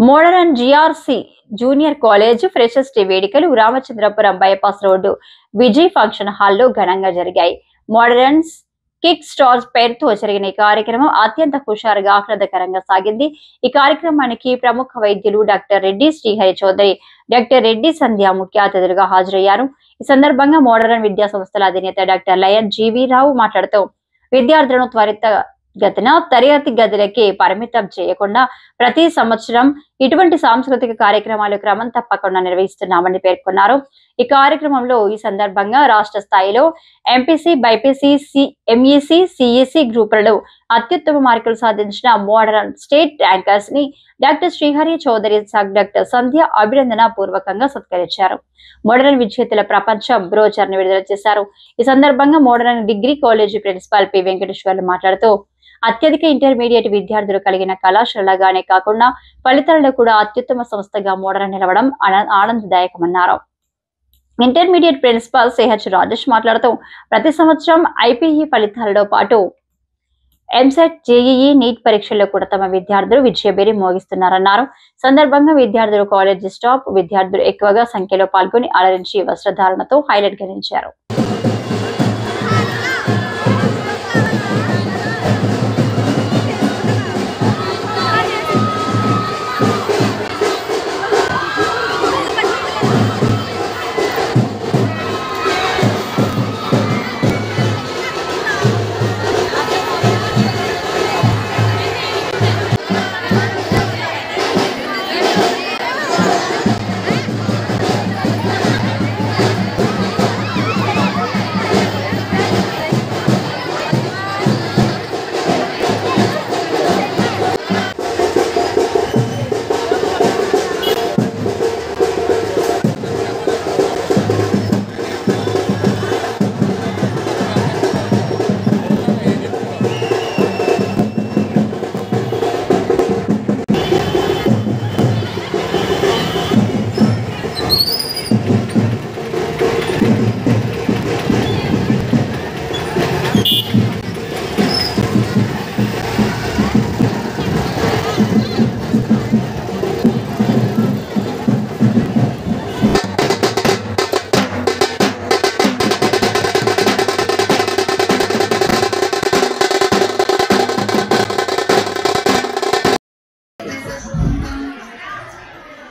Modern GRC junior college freshers day వేడుకలు Ramachandrapuram bypass road Vijay function హాల్లో ఘనంగా జరిగాయి. మోడరన్స్ కిక్ స్టార్స్ పేరుతో జరిగిన ఈ కార్యక్రమం అత్యంత హుషారుగా ఆహ్లాదకరంగా సాగింది. ఈ కార్యక్రమానికి ప్రముఖ వైద్యులు డాక్టర్ రెడ్డి శ్రీహరి చౌదరి, డాక్టర్ రెడ్డి సంధ్య ముఖ్య అతిథులుగా హాజరయ్యారు. ఈ సందర్భంగా మోడరన్ విద్యా సంస్థల అధినేత డాక్టర్ లయన్ జీవీ రావు మాట్లాడుతూ విద్యార్థులను త్వరితగతిన తరగతి గదులకి పరిమితం చేయకుండా ప్రతి సంవత్సరం ఇటువంటి సాంస్కృతిక కార్యక్రమాలు క్రమం తప్పకుండా నిర్వహిస్తున్నామని పేర్కొన్నారు. ఈ కార్యక్రమంలో ఈ సందర్భంగా రాష్ట్ర స్థాయిలో ఎంపీసీ, బైపీసీ, ఎంఈసీ, సిఈసీ గ్రూపులలో అత్యుత్తమ మార్కులు సాధించిన మోడరన్ స్టేట్ ర్యాంకర్స్ ని డాక్టర్ శ్రీహరి చౌదరి, డాక్టర్ సంధ్య అభినందన పూర్వకంగా సత్కరించారు. మోడరన్ విజేతల ప్రపంచం బ్రోచర్ ని విడుదల చేశారు. ఈ సందర్భంగా modern degree college principal P Venkateswarlu మాట్లాడుతూ అత్యధిక ఇంటర్మీడియట్ విద్యార్థులు కలిగిన కళాశాలగానే కాకుండా ఫలితాలలో కూడా అత్యుత్తమ సంస్థగా మోడరన్ నిలవడం ఆనందదాయకమన్నారు. ఇంటర్మీడియట్ ప్రిన్సిపాల్ సిహెచ్ రాజేష్ మాట్లాడుతూ ప్రతి సంవత్సరం ఐపీఈ ఫలితాలతో పాటు ఎంసెట్, జేఈఈ, నీట్ పరీక్షల్లో కూడా తమ విద్యార్థులు విజయభేరి మోగిస్తున్నారన్నారు. సందర్భంగా విద్యార్థులు, కాలేజీ స్టాఫ్, విద్యార్థులు ఎక్కువగా సంఖ్యలో పాల్గొని అలరించి వస్త్రధారణతో హైలైట్ గా నిలిచారు.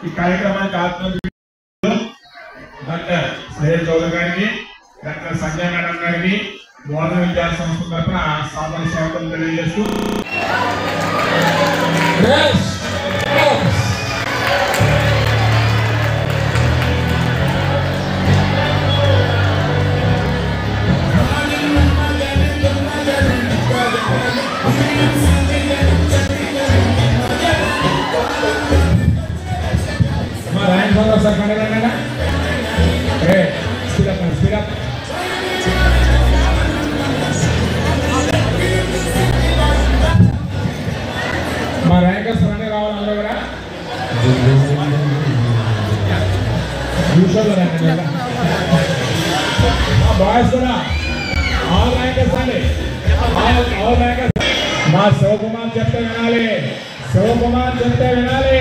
ఈ కార్యక్రమానికి డాక్టర్ శ్రీహరి చౌదరి గారికి, డాక్టర్ సంజయ్ మేడం గారికి మోడరన్ విద్యా సంస్థ తరఫున సాధారణ స్వాగతం తెలియజేస్తూ speed up. మా ర్యాంకర్స్ రండి రావాలి అందరూ కూడా. బాయ్స్ కూడా ఆల్ ర్యాంకర్స్ అండి, ఆల్ ర్యాంకర్స్. మా శివకుమార్ చెప్తే వినాలి, శివకుమార్ చెప్తే వినాలి.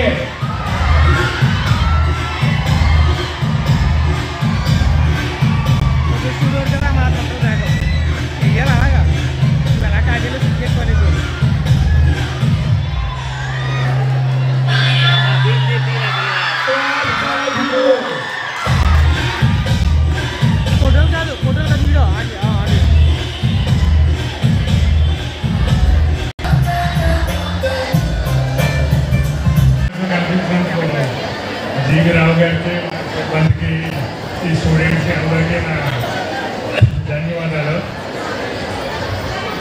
జీవి రావు గారికి, కొంతమందికి, ఈ స్టూడెంట్స్కి అందరికీ నా ధన్యవాదాలు.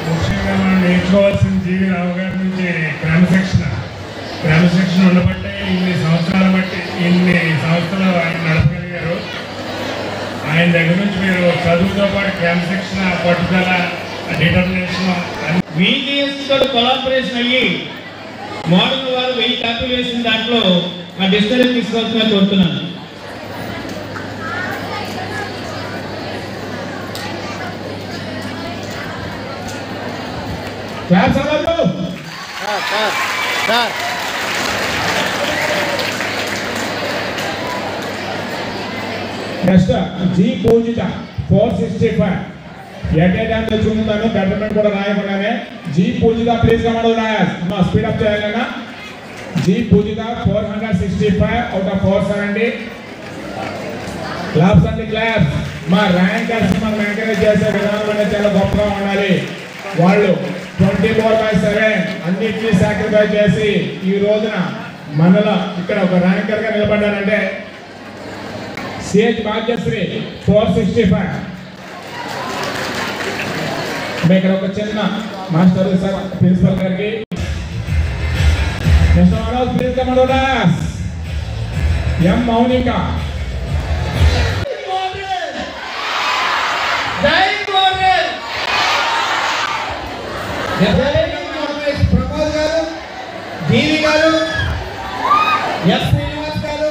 ముఖ్యంగా మనం నేర్చుకోవాల్సిన జీవి రావు గారి నుంచి క్రమశిక్షణ ఉండబట్టే ఇన్ని సంవత్సరాలు ఆయన నడపగలిగారు. ఆయన దగ్గర నుంచి మీరు చదువుతో పాటు క్రమశిక్షణ, పట్టుదల, డిటర్మినేషన్, VGS తో కొలాబరేషన్ అయ్యి మోడల్ వారు 1000 కాపీలు వేసిన దాంట్లో ఆ డిస్కరేజ్ తీసుకోవాల్సిన కోరుతున్నాను. క్లాస్ అవ్వదు. Next G Poojitha 465. At a time తెచ్చుకుంటాను బెటర్మెంట్ కూడా రాయకుండానే. జీ పూజిత ప్లీజ్ కమాండ్ రాయాలి. మా స్పీడ్ అప్ చేయాలన్నా. G Poojitha 465 out of 470. Claps అండి క్లాప్స్. మా ర్యాంకర్స్ మనం ఎంకరేజ్ చేసే విధానం అనేది చాలా గొప్పగా ఉండాలి. వాళ్ళు 24/7 అన్నిటినీ సాక్రిఫైస్ చేసి ఈ రోజున మనలో ఇక్కడ ఒక ర్యాంకర్ గా నిలబడ్డారంటే సిహెచ్ భాగ్యశ్రీ 465. ఇక్కడ ఒక చిన్న మాస్టర్ సార్ ప్రిన్సిపల్ గారికి ఎం మౌనిక ప్రమోద్ గారు, దేవి గారు, ఎస్ శ్రీనివాస్ గారు,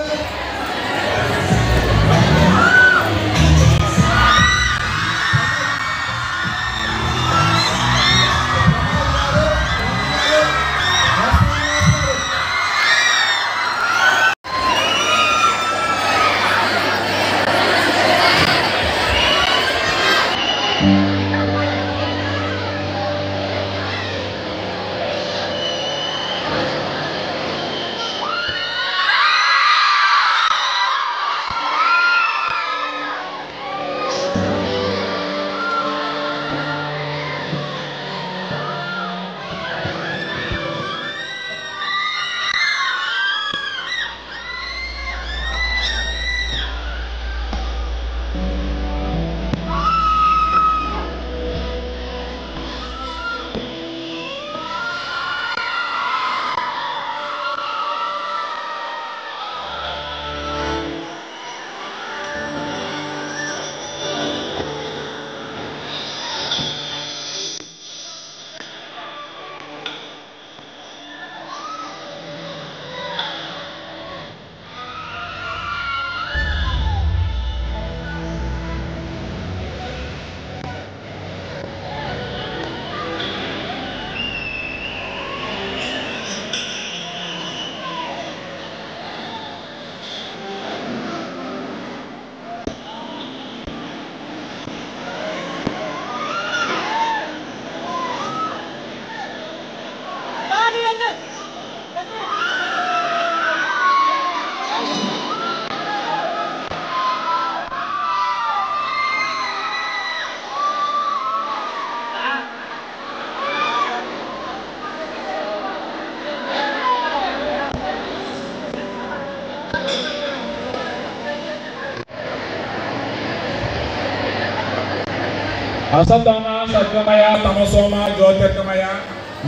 అసతమ సద్గమయ తమసోమ జ్యోతిర్గమయ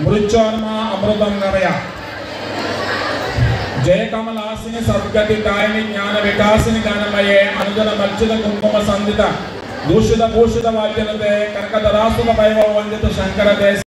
మృత్యోన్మ అమృతంగమయ. జయ కమలాసిని సద్గతి దాయిని జ్ఞాన వికాసిని జ్ఞానమయే అనుజన మర్చిత కుంకుమ సంధిత దూషిత భూషిత వాద్యనతే కనకధరాసుల వైభవ వందిత శంకర దేశ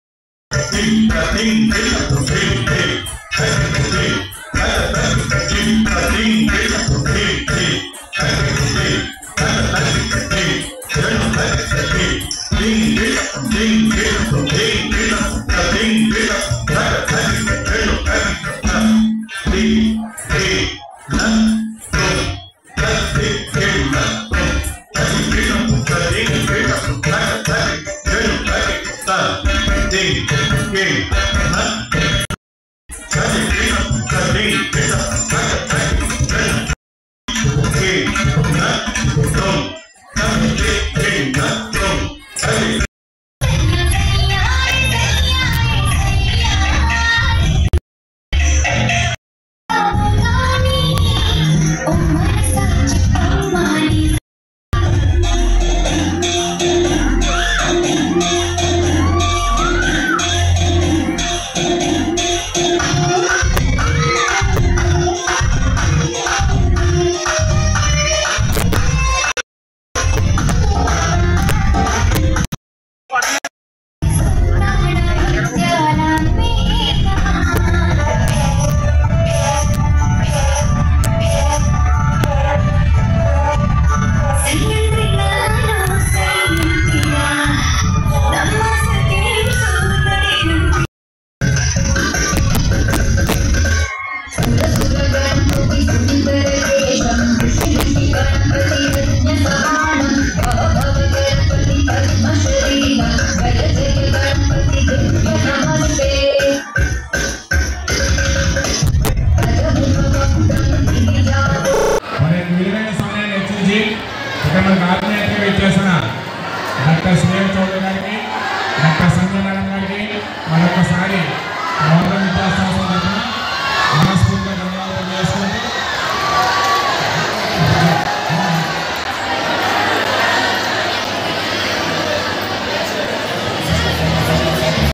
మరొకసారి